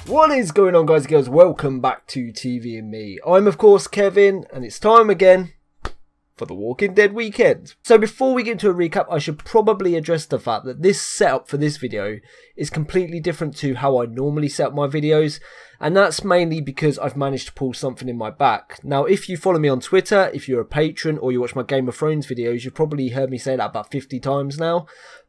What is going on, guys and girls? Welcome back to TV and Me. I'm of course Kevin, and it's time again for the Walking Dead weekend. So before we get into a recap, I should probably address the fact that this setup for this video is completely different to how I normally set up my videos, and that's mainly because I've managed to pull something in my back. Now, if you follow me on Twitter, if you're a patron, or you watch my Game of Thrones videos, you've probably heard me say that about 50 times now.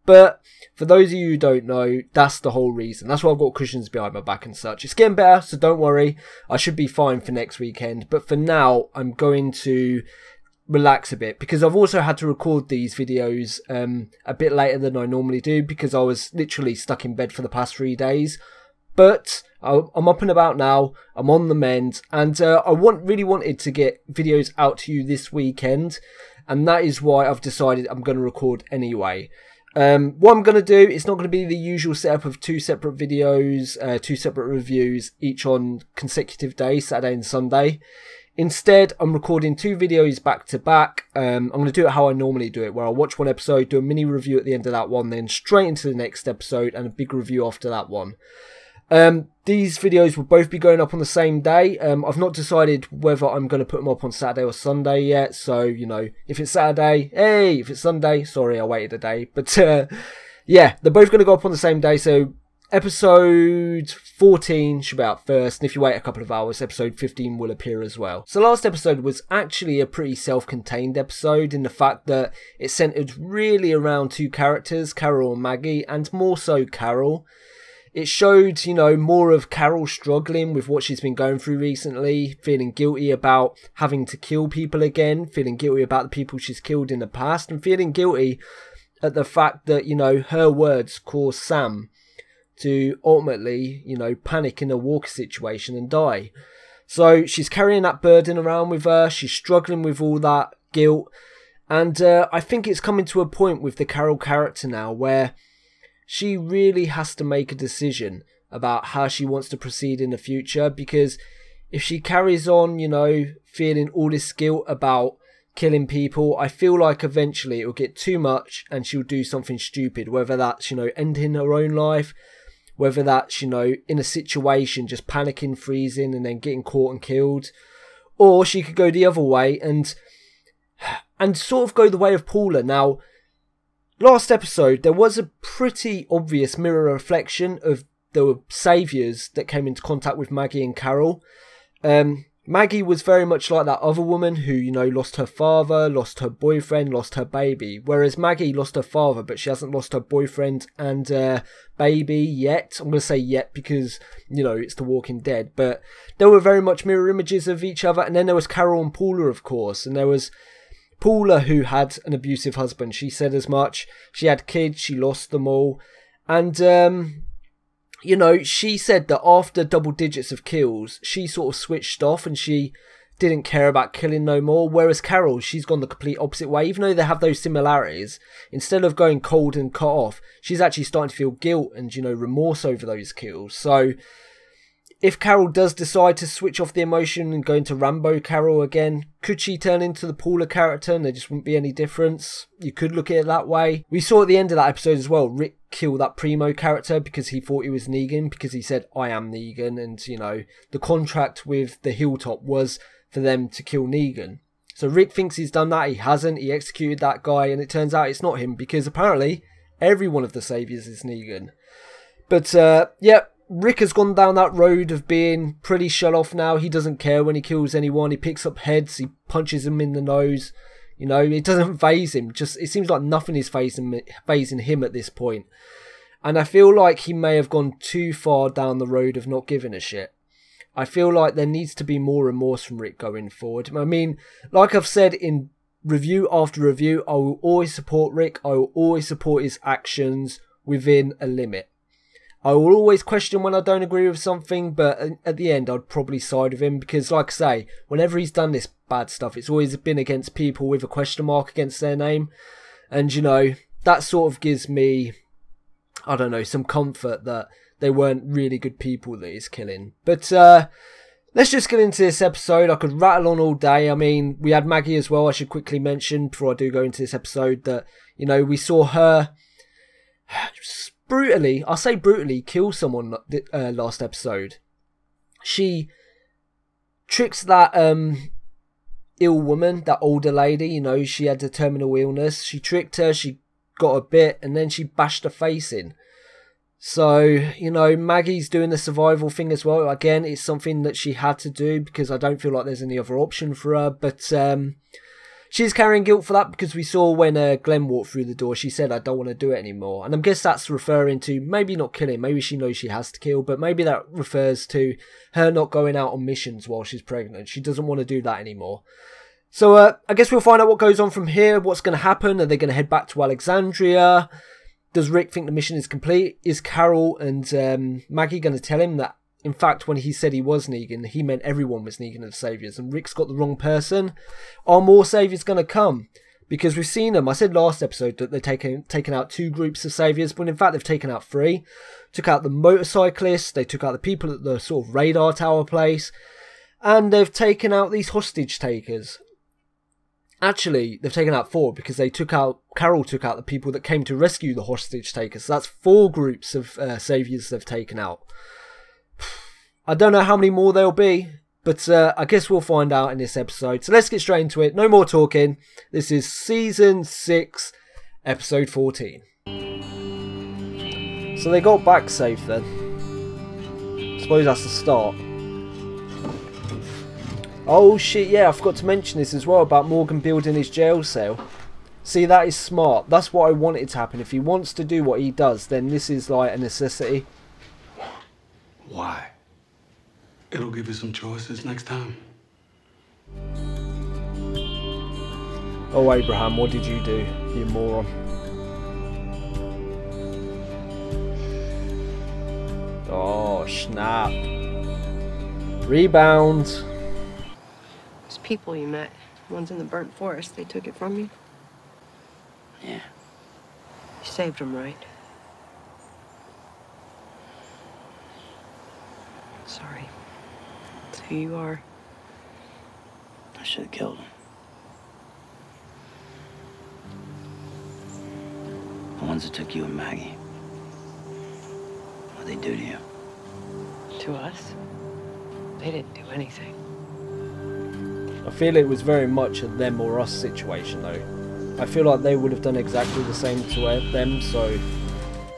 But for those of you who don't know, that's the whole reason. That's why I've got cushions behind my back and such. It's getting better, so don't worry. I should be fine for next weekend. But for now, I'm going to relax a bit, because I've also had to record these videos a bit later than I normally do, because I was literally stuck in bed for the past 3 days. But I'm up and about now, I'm on the mend, and I really wanted to get videos out to you this weekend, and that is why I've decided I'm going to record anyway. What I'm going to do, it's not going to be the usual setup of 2 separate videos, 2 separate reviews, each on consecutive days, Saturday and Sunday. Instead, I'm recording 2 videos back to back. I'm going to do it how I normally do it, where I'll watch one episode, do a mini review at the end of that one, then straight into the next episode and a big review after that one. These videos will both be going up on the same day. I've not decided whether I'm going to put them up on Saturday or Sunday yet. So, you know, if it's Saturday, hey, if it's Sunday, sorry, I waited a day. But, yeah, they're both going to go up on the same day. So, episode 14 should be out first. And if you wait a couple of hours, episode 15 will appear as well. So, last episode was actually a pretty self-contained episode in the fact that it centered really around 2 characters, Carol and Maggie, and more so Carol. It showed, you know, more of Carol struggling with what she's been going through recently, feeling guilty about having to kill people again, feeling guilty about the people she's killed in the past, and feeling guilty at the fact that, you know, her words caused Sam to ultimately, you know, panic in a walker situation and die. So she's carrying that burden around with her, she's struggling with all that guilt, and I think it's coming to a point with the Carol character now where she really has to make a decision about how she wants to proceed in the future, because if she carries on, you know, feeling all this guilt about killing people, I feel like eventually it'll get too much and she'll do something stupid, whether that's, you know, ending her own life, whether that's, you know, in a situation just panicking, freezing and then getting caught and killed, or she could go the other way and sort of go the way of Paula. Now, last episode, there was a pretty obvious mirror reflection of the saviours that came into contact with Maggie and Carol. Maggie was very much like that other woman who, you know, lost her father, lost her boyfriend, lost her baby. Whereas Maggie lost her father, but she hasn't lost her boyfriend and baby yet. I'm going to say yet because, you know, it's The Walking Dead. But there were very much mirror images of each other. And then there was Carol and Paula, of course. And there was Paula, who had an abusive husband. She said as much. She had kids, she lost them all. And, you know, she said that after double digits of kills, she sort of switched off and she didn't care about killing no more. Whereas Carol, she's gone the complete opposite way. Even though they have those similarities, instead of going cold and cut off, she's actually starting to feel guilt and, you know, remorse over those kills. So if Carol does decide to switch off the emotion and go into Rambo Carol again, could she turn into the Paula character and there just wouldn't be any difference? You could look at it that way. We saw at the end of that episode as well, Rick kill that Primo character because he thought he was Negan, because he said, I am Negan, and, you know, the contract with the Hilltop was for them to kill Negan. So Rick thinks he's done that, he hasn't, he executed that guy, and it turns out it's not him, because apparently every one of the saviors is Negan. But, yeah, Rick has gone down that road of being pretty shut off now. He doesn't care when he kills anyone. He picks up heads. He punches them in the nose. You know, it doesn't faze him. Just, it seems like nothing is fazing him at this point. And I feel like he may have gone too far down the road of not giving a shit. I feel like there needs to be more remorse from Rick going forward. I mean, like I've said in review after review, I will always support Rick. I will always support his actions within a limit. I will always question when I don't agree with something, but at the end I'd probably side with him, because like I say, whenever he's done this bad stuff, it's always been against people with a question mark against their name. And, you know, that sort of gives me, I don't know, some comfort that they weren't really good people that he's killing. But let's just get into this episode. I could rattle on all day. I mean, we had Maggie as well. I should quickly mention before I do go into this episode that, you know, we saw her brutally, I say brutally, kill someone last episode. She tricks that ill woman, that older lady, you know, she had a terminal illness. She tricked her, she got a bit, and then she bashed her face in. So, you know, Maggie's doing the survival thing as well. Again, it's something that she had to do because I don't feel like there's any other option for her. But she's carrying guilt for that because we saw when Glenn walked through the door, she said, I don't want to do it anymore. And I guess that's referring to maybe not killing. Maybe she knows she has to kill, but maybe that refers to her not going out on missions while she's pregnant. She doesn't want to do that anymore. So I guess we'll find out what goes on from here. What's going to happen? Are they going to head back to Alexandria? Does Rick think the mission is complete? Is Carol and Maggie going to tell him that, in fact, when he said he was Negan, he meant everyone was Negan of the Saviours, and Rick's got the wrong person? Are more Saviours going to come? Because we've seen them. I said last episode that they're taken out 2 groups of Saviours, but in fact they've taken out 3. Took out the motorcyclists, they took out the people at the sort of radar tower place, and they've taken out these hostage takers. Actually, they've taken out 4 because Carol took out the people that came to rescue the hostage takers. So that's 4 groups of saviours they've taken out. I don't know how many more there'll be, but I guess we'll find out in this episode. So let's get straight into it. No more talking. This is Season 6, Episode 14. So they got back safe then. I suppose that's the start. Oh shit, yeah, I forgot to mention this as well about Morgan building his jail cell. See, that is smart. That's what I wanted to happen. If he wants to do what he does, then this is like a necessity. Why? It'll give you some choices next time. Oh, Abraham, what did you do, you moron? Oh, snap. Rebound. People you met, ones in the burnt forest, they took it from you? Yeah. You saved them, right? Sorry. It's who you are. I should have killed him. The ones that took you and Maggie. What'd they do to you? To us? They didn't do anything. I feel it was very much a them or us situation though. I feel like they would have done exactly the same to them, so...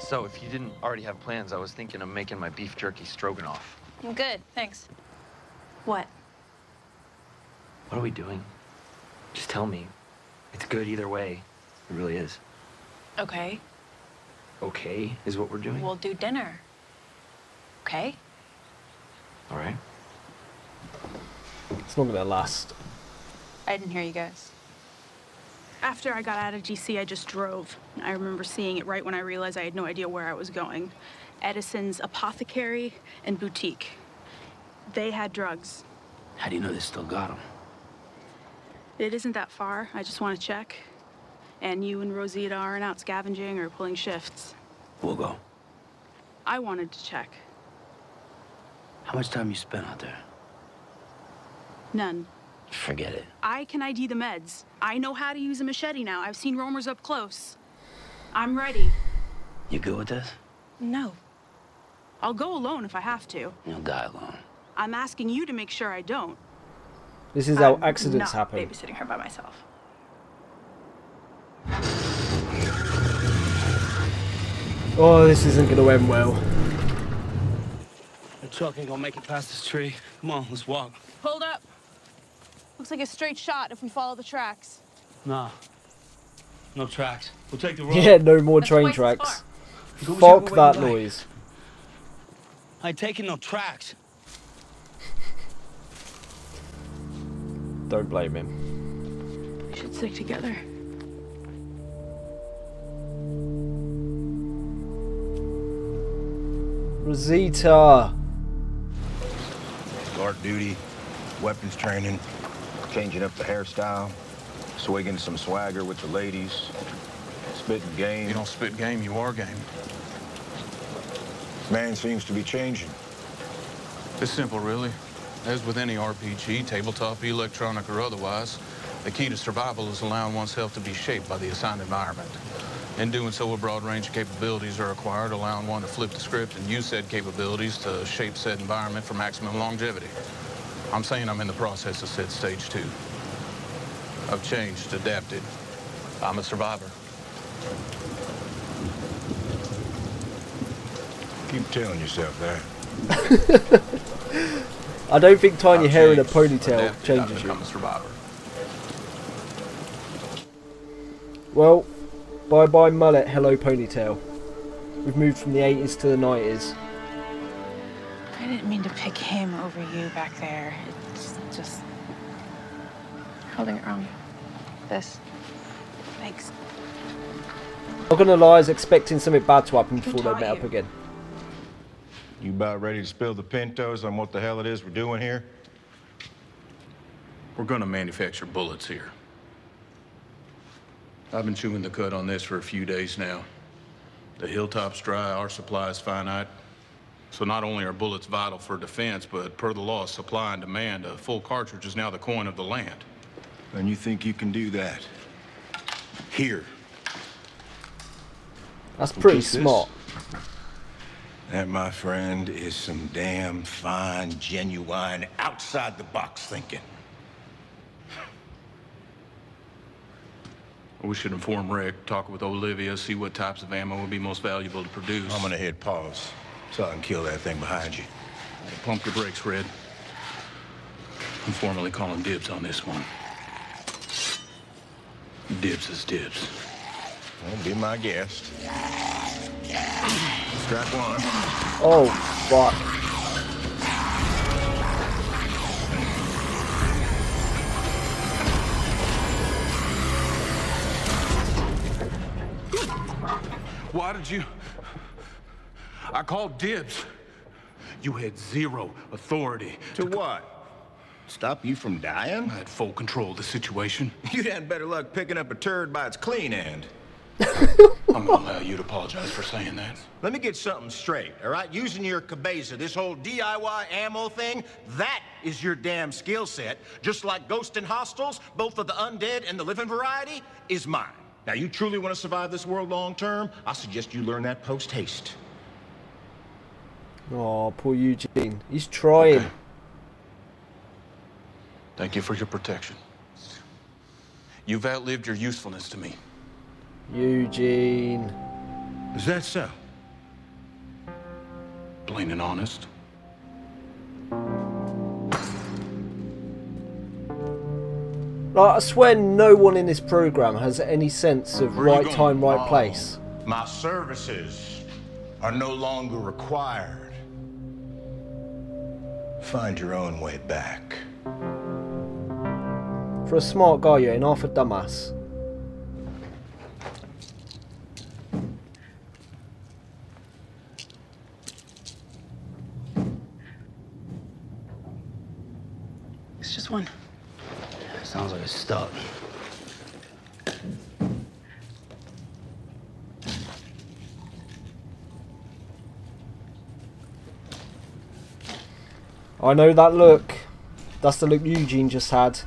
So, if you didn't already have plans, I was thinking of making my beef jerky stroganoff. I'm good, thanks. What? What are we doing? Just tell me. It's good either way. It really is. Okay. Okay is what we're doing? We'll do dinner. Okay? All right. It's not gonna last. I didn't hear you guys. After I got out of GC, I just drove. I remember seeing it right when I realized I had no idea where I was going. Edison's Apothecary and Boutique. They had drugs. How do you know they still got them? It isn't that far. I just want to check. And you and Rosita aren't out scavenging or pulling shifts. We'll go. I wanted to check. How much time you spent out there? None. Forget it. I can ID the meds. I know how to use a machete now. I've seen roamers up close. I'm ready. You good with this? No. I'll go alone if I have to. You'll die alone. I'm asking you to make sure I don't. This is how I'm accidents not happen. babysitting her by myself. Oh, this isn't going to end well. The truck ain't gonna make it past this tree. Come on, let's walk. Hold up. Looks like a straight shot if we follow the tracks. Nah. No tracks. We'll take the road. Yeah, no more That's train twice as tracks. Go Fuck whichever way that you like. noise. I ain't taking no tracks. Don't blame him. We should stick together. Rosita. Guard duty, weapons training, changing up the hairstyle, swigging some swagger with the ladies, spitting game. You don't spit game, you are game. Man seems to be changing. It's simple, really. As with any RPG, tabletop, electronic, or otherwise, the key to survival is allowing oneself to be shaped by the assigned environment. In doing so, a broad range of capabilities are required, allowing one to flip the script and use said capabilities to shape said environment for maximum longevity. I'm saying I'm in the process of said stage 2. I've changed, adapted. I'm a survivor. Keep telling yourself that. I don't think tying your hair in a Changed, ponytail adapted, changes I've you. become a survivor. Well, bye bye mullet, hello ponytail. We've moved from the 80s to the 90s. I didn't mean to pick him over you back there. It's just... Holding it wrong. This. Thanks. Not gonna lie, I was expecting something bad to happen before they taught met up you? again. You about ready to spill the Pintos on what the hell it is we're doing here? We're gonna manufacture bullets here. I've been chewing the cud on this for a few days now. The hilltop's dry, our supply is finite. So not only are bullets vital for defense, but per the law of supply and demand, a full cartridge is now the coin of the land. And you think you can do that? Here. That's pretty What's this? smart. That, my friend, is some damn fine, genuine, outside-the-box thinking. We should inform Rick, talk with Olivia, see what types of ammo would be most valuable to produce. I'm gonna hit pause so I can kill that thing behind you. Pump your brakes, Red. I'm formally calling dibs on this one. Dibs is dibs. Well, be my guest. Strap one. Oh, fuck. Why did you... I called dibs. You had zero authority. To what? Stop you from dying? I had full control of the situation. You'd had better luck picking up a turd by its clean end. I'm gonna allow you to apologize for saying that. Let me get something straight, all right? Using your cabeza, this whole DIY ammo thing, that is your damn skill set. Just like ghosting hostels, both of the undead and the living variety, is mine. Now, you truly want to survive this world long term? I suggest you learn that post-haste. Oh, poor Eugene. He's trying. Okay. Thank you for your protection. You've outlived your usefulness to me. Eugene. Is that so? Plain and honest. Like, I swear no one in this program has any sense of Where you right going? time, right Oh, place. My services are no longer required. Find your own way back. For a smart guy, you ain't half a dumbass. It's just one. Sounds like it's stuck. I know that look. That's the look Eugene just had.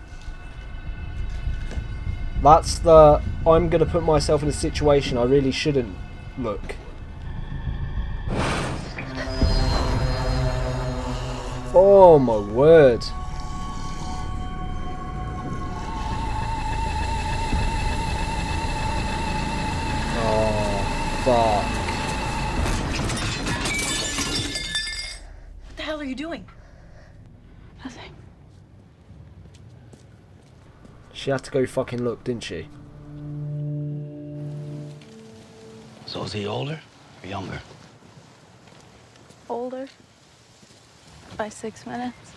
That's the I'm gonna put myself in a situation I really shouldn't look. Oh my word. Oh fuck. What the hell are you doing? Nothing. She had to go fucking look, didn't she? So is he older or younger? Older. By 6 minutes.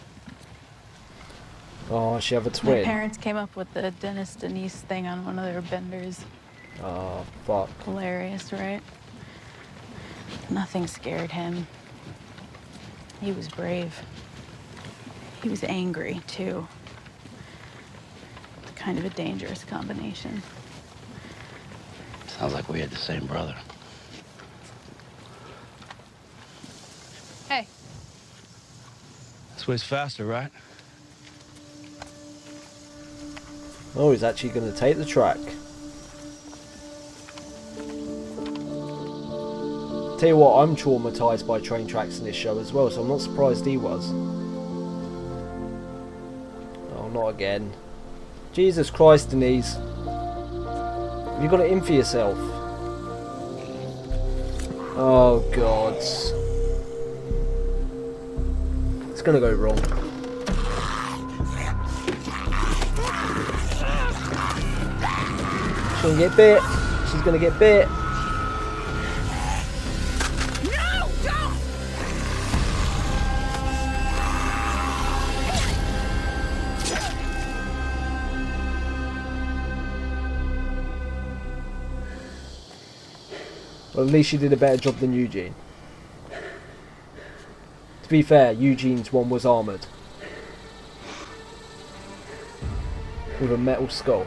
Oh, she have a My twin. parents came up with the Dennis Denise thing on one of their benders. Oh fuck. Hilarious, right? Nothing scared him. He was brave. He was angry, too. Kind of a dangerous combination. Sounds like we had the same brother. Hey, This way's faster, right? Oh, he's actually going to take the track. Tell you what, I'm traumatised by train tracks in this show as well, so I'm not surprised he was. Oh, not again. Jesus Christ, Denise. Have you got it in for yourself? Oh, God. It's gonna go wrong. She's gonna get bit. She's gonna get bit. Well, at least she did a better job than Eugene. To be fair, Eugene's one was armoured with a metal skull.